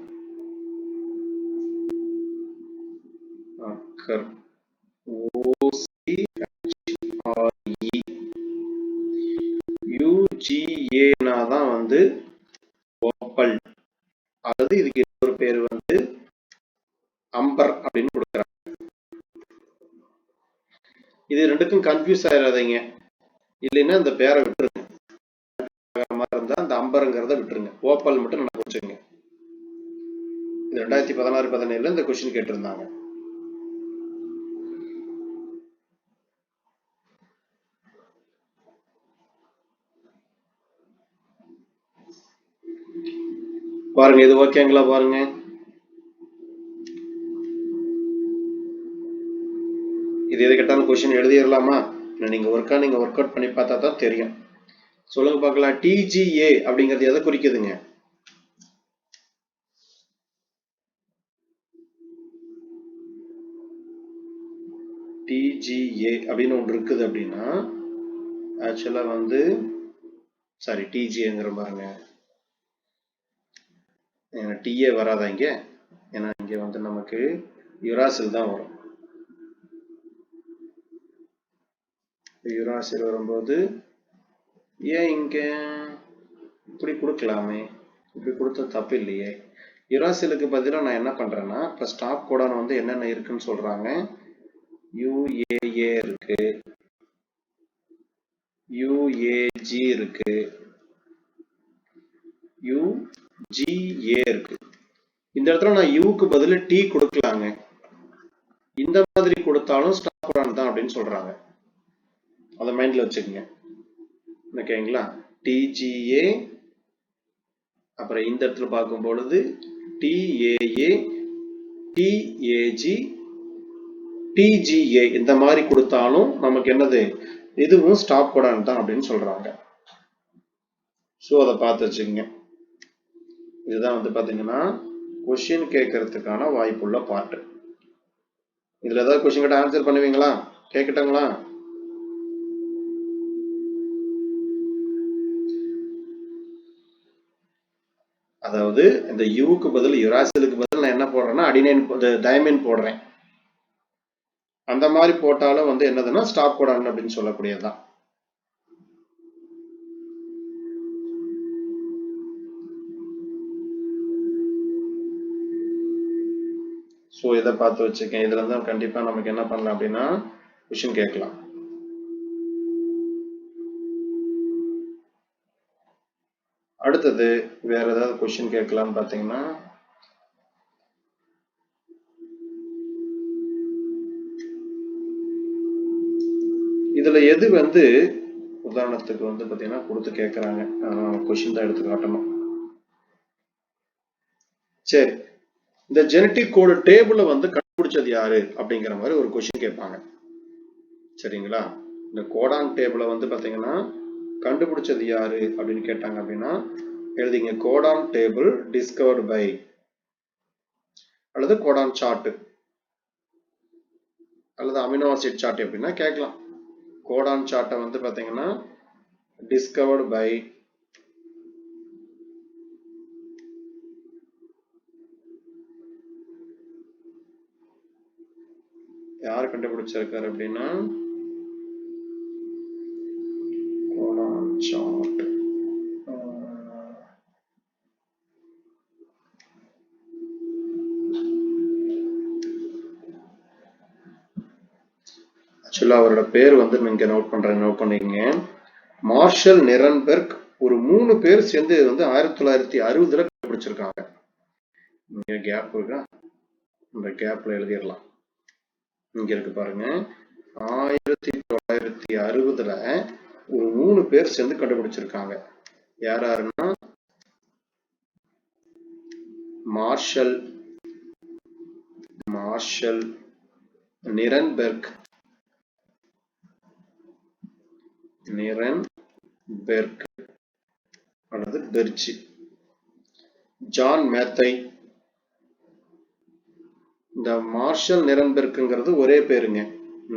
ஆக்கர். OCHRE. UGA தான் வந்து ஓப்பல். அதாவது இதுக்கு ஒரு பேர் வந்து அம்பர் அப்படின்னு கொடுக்குறாங்க. இது ரெண்டுக்கும் கன்ஃபியூஸ் ஆயிடாதீங்க. இல்லைன்னா இந்த பேரை விட்டுருங்க. இருந்தா அந்த அம்பருங்கிறத விட்டுருங்க. ஓப்பல் மட்டும் நல்லா வச்சுங்க. இது 2016-17 இந்த கொஸ்டின் கேட்டிருந்தாங்க. பாருங்க, இது ஓகேங்களா? பாருங்க, இது எது கேட்டாலும் கொஸ்டின் எழுதிடலாமா? நீங்க ஒர்க் அவுட் பண்ணி பார்த்தா தான் தெரியும். சொல்லுங்க பார்க்கலாம். டிஜிஏ அப்படிங்கிறது எதை குறிக்குதுங்க? டிஜிஏ அப்படின்னு ஒன்று இருக்குது அப்படின்னா ஆக்சுவலா வந்து சாரி டிஜிஏங்கிற பாருங்க, டிஏ வராதா இங்க? ஏன்னா இங்க வந்து நமக்கு யுராசில் தான் வரும். யுராசில் வரும்போது ஏன் இங்க இப்படி கொடுக்கலாமே? இப்படி கொடுத்த தப்பு இல்லையே. யுராசிலுக்கு பதிலாக நான் என்ன பண்றேன்னா, இப்ப ஸ்டாப் கோடான் வந்து என்னென்ன இருக்குன்னு சொல்றாங்க. யுஏஏ இருக்கு, யுஏஜி இருக்கு, யுஜிஏ இருக்கு. இந்த இடத்துல நான் யூக்கு பதில் டி கொடுக்கலாங்க. இந்த மாதிரி கொடுத்தாலும் ஸ்டாப் கோடான் தான் அப்படின்னு சொல்றாங்க. அதை மைண்ட்ல வச்சுக்கோங்க. ஓகேங்களா? டிஜிஏ, அப்புறம் இந்த இடத்துல பார்க்கும் பொழுது டிஏஏ, டிஏஜி, டிஜிஏ இந்த மாதிரி கொடுத்தாலும் நமக்கு என்னது, இதுவும் ஸ்டாப் கோடான் தான் அப்படின்னு சொல்றாங்க. ஸோ அதை பார்த்து வச்சுக்கோங்க. இதுதான் வந்து பாத்தீங்கன்னா கொஸ்டின் கேட்கறதுக்கான வாய்ப்புள்ள பார்ட். இதுல ஏதாவது கொஸ்டின் கேட்ட ஆன்சர் பண்ணுவீங்களா? கேட்கட்டுங்களா? அதாவது இந்த யூக்கு பதில் யுராசிலுக்கு பதில் நான் என்ன போடுறேன்னா அடினைன் டைமின் போடுறேன். அந்த மாதிரி போட்டாலும் வந்து என்னதுன்னா ஸ்டாப் கோடான் அப்படின்னு சொல்லக்கூடியதுதான். ஸோ இதை பார்த்து வச்சுக்கேன். இதுல இருந்து கண்டிப்பா நமக்கு என்ன பண்ணலாம் அப்படின்னா கொஸ்டின் கேட்கலாம். அடுத்தது வேற ஏதாவது கொஸ்டின் கேட்கலாம்னு பாத்தீங்கன்னா, இதுல எது வந்து உதாரணத்துக்கு வந்து பாத்தீங்கன்னா கொடுத்து கேட்கறாங்க, கொஸ்டின் தான் எடுத்து காட்டணும். சரி, இந்த ஜெனட்டிக் கோடு டேபிள வந்து கண்டுபிடிச்சது யாரு அப்படிங்கிற மாதிரி ஒரு கொஸ்டின் கேட்பாங்க. சரிங்களா? இந்த கோடான் டேபிள வந்து பாத்தீங்கன்னா கண்டுபிடிச்சது யாரு அப்படின்னு கேட்டாங்க அப்படின்னா எழுதிங்க, கோடான் டேபிள் டிஸ்கவர்டு பை, அல்லது கோடான் சார்ட், அல்லது அமினோ ஆசிட் சார்ட் அப்படின்னா கேட்கலாம். கோடான் சார்ட்டை வந்து பாத்தீங்கன்னா டிஸ்கவர்டு பை யார் கண்டுபிடிச்சிருக்காரு அப்படின்னா கோடான் சார்ட். ஆக்சுவலா அவரோட பேர் வந்து நீங்க நோட் பண்ணிக்கங்க. Marshal Nirenberg. ஒரு 3 பேர் சேர்ந்து வந்து 1960 கண்டுபிடிச்சிருக்காங்க. இங்க கேப் இருக்கா? இந்த கேப்ல எழுதிடலாம். இங்க இருக்கு பாருங்க, 1960 ஒரு 3 பேர் சேர்ந்து கண்டுபிடிச்சிருக்காங்க. யாருன்னா மார்ஷல் நிரன்பெர்க், அல்லது பெர்ச்சி, ஜான் மேத்தை. இந்த மார்ஷல் நிரன்பெர்க்ங்கிறது ஒரே பேருங்க.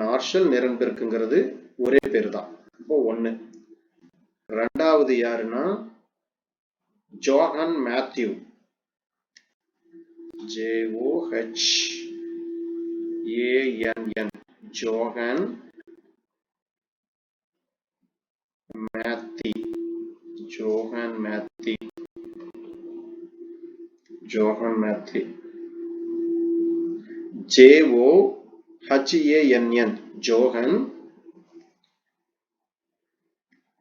மார்ஷல் நிரன்பெர்க்ங்கிறது ஒரே பேரு தான். இப்போ 1. ரெண்டாவது யாருன்னா Johann Matthew, JOHANN, Johann Matthaei, Johann Matthaei, JOHANN, Johann.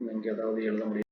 இங்க ஏதாவது எழுத முடியும்?